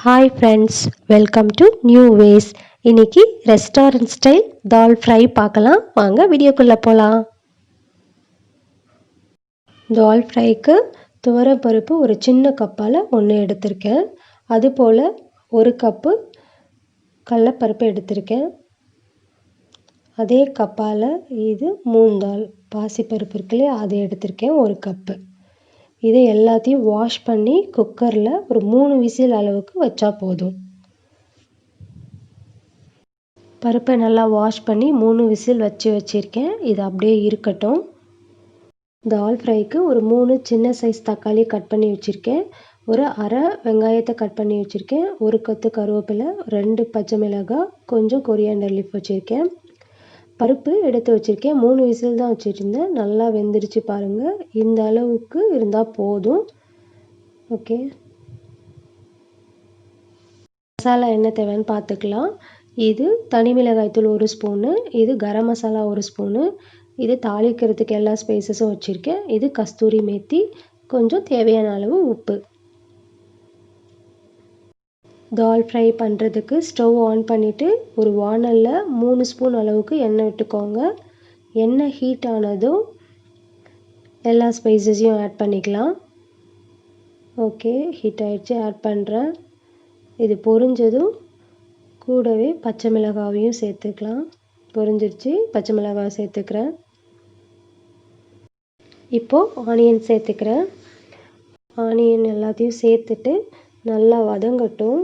Hi friends, welcome to New Ways. இன்னைக்கு restaurant style தால் fry பார்க்கலாம். வாங்க வீடியோக்குள்ளே போகலாம். தால் ஃப்ரைக்கு துவரப்பருப்பு ஒரு சின்ன கப்பால் ஒன்று எடுத்திருக்கேன். அதுபோல் ஒரு கப்பு கடலப்பருப்பு எடுத்திருக்கேன். அதே கப்பால் இது மூந்தால் பாசிப்பருப்பு இருக்குல்லையே அது எடுத்திருக்கேன் ஒரு கப்பு. இதை எல்லாத்தையும் வாஷ் பண்ணி குக்கரில் ஒரு 3 விசில் அளவுக்கு வச்சா போதும். பருப்பை நல்லா வாஷ் பண்ணி 3 விசில் வச்சுருக்கேன். இது அப்படியே இருக்கட்டும். தால் ஃப்ரைக்கு ஒரு 3 சின்ன சைஸ் தக்காளி கட் பண்ணி வச்சுருக்கேன். ஒரு அரை வெங்காயத்தை கட் பண்ணி வச்சுருக்கேன். ஒரு கொத்து கருவேப்பிலை, 2 பச்சை மிளகாய், கொஞ்சம் கொரியாண்டர் லீஃப் வச்சுருக்கேன். பருப்பு எடுத்து வச்சுருக்கேன். 3 விசில் தான் வச்சுருந்தேன். நல்லா வெந்துருச்சு பாருங்கள். இந்த அளவுக்கு இருந்தால் போதும். ஓகே, மசாலா என்ன தேவைன்னு பார்த்துக்கலாம். இது தனி மிளகாய்த்தூள் 1 ஸ்பூனு, இது கரம் மசாலா 1 ஸ்பூனு, இது தாளிக்கிறதுக்கு எல்லா ஸ்பைசஸும் வச்சுருக்கேன். இது கஸ்தூரி மேத்தி, கொஞ்சம் தேவையான அளவு உப்பு. தால் ஃப்ரை பண்ணுறதுக்கு ஸ்டவ் ஆன் பண்ணிவிட்டு ஒரு வானலில் 3 ஸ்பூன் அளவுக்கு எண்ணெய் விட்டுக்கோங்க. எண்ணெய் ஹீட் ஆனதும் எல்லா ஸ்பைசஸையும் ஆட் பண்ணிக்கலாம். ஓகே, ஹீட் ஆகிடுச்சு, ஆட் பண்ணுறேன். இது பொரிஞ்சதும் கூடவே பச்சை மிளகாவையும் சேர்த்துக்கலாம். பொரிஞ்சிருச்சு, பச்சை மிளகாவை சேர்த்துக்கிறேன். இப்போது ஆனியன் சேர்த்துக்கிறேன். ஆனியன் எல்லாத்தையும் சேர்த்துட்டு நல்லா வதங்கட்டும்.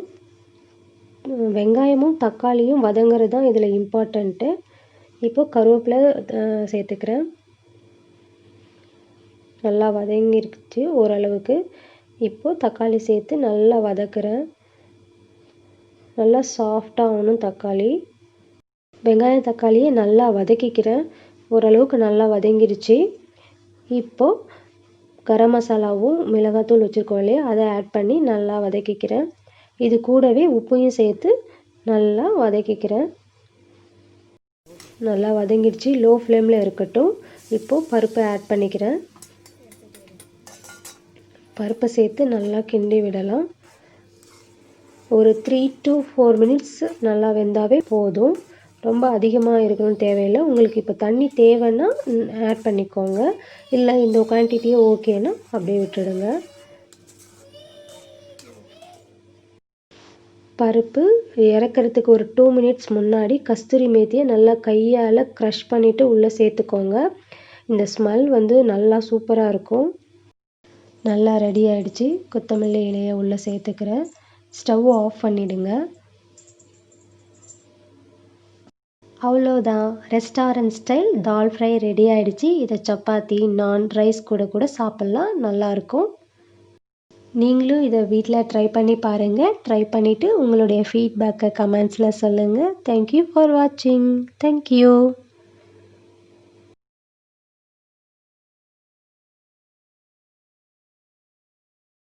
வெங்காயமும் தக்காளியும் வதங்கிறது தான் இதில் இம்பார்ட்டண்ட்டு. இப்போது கருவேப்பிலை சேர்த்துக்கிறேன். நல்லா வதங்கிருச்சு ஓரளவுக்கு. இப்போது தக்காளி சேர்த்து நல்லா வதக்குறேன். நல்லா சாஃப்டாக ஆகணும் தக்காளி. வெங்காயம் தக்காளியை நல்லா வதக்கிக்கிறேன். ஓரளவுக்கு நல்லா வதங்கிருச்சு. இப்போது கரம் மசாலாவும் மிளகாத்தூள் வச்சுருக்கோம் இல்லையா, அதை ஆட் பண்ணி நல்லா வதக்கிக்கிறேன். இது கூடவே உப்பையும் சேர்த்து நல்லா வதக்கிக்கிறேன். நல்லா வதங்கிடுச்சு, லோ ஃப்ளேமில் இருக்கட்டும். இப்போது பருப்பை ஆட் பண்ணிக்கிறேன். பருப்பை சேர்த்து நல்லா கிண்டி விடலாம். ஒரு 3 to 4 மினிட்ஸ் நல்லா வெந்தாவே போதும். ரொம்ப அதிகமாக இருக்கணும்னு தேவையில்லை. உங்களுக்கு இப்போ தண்ணி தேவைன்னா ஆட் பண்ணிக்கோங்க. இல்லை இந்த குவான்டிட்டியே ஓகேன்னா அப்படியே விட்டுடுங்க. பருப்பு இறக்கிறதுக்கு ஒரு 2 மினிட்ஸ் முன்னாடி கஸ்தூரி மேத்தியை நல்லா கையால் க்ரஷ் பண்ணிவிட்டு உள்ளே சேர்த்துக்கோங்க. இந்த ஸ்மெல் நல்லா சூப்பராக இருக்கும். நல்லா ரெடி ஆகிடுச்சு. கொத்தமல்லி இலையை உள்ளே சேர்த்துக்கிறேன். ஸ்டவ் ஆஃப் பண்ணிவிடுங்க. அவ்வளோதான், ரெஸ்டாரண்ட் ஸ்டைல் தால் ஃப்ரை ரெடி ஆகிடுச்சு. இதை சப்பாத்தி, நான், ரைஸ் கூட சாப்பிட்லாம். நல்லாயிருக்கும். நீங்களும் இதை வீட்டில் ட்ரை பண்ணி பாருங்கள். ட்ரை பண்ணிவிட்டு உங்களுடைய ஃபீட்பேக்கை கமெண்ட்ஸில் சொல்லுங்கள். தேங்க்யூ ஃபார் வாட்சிங். தேங்க்யூ.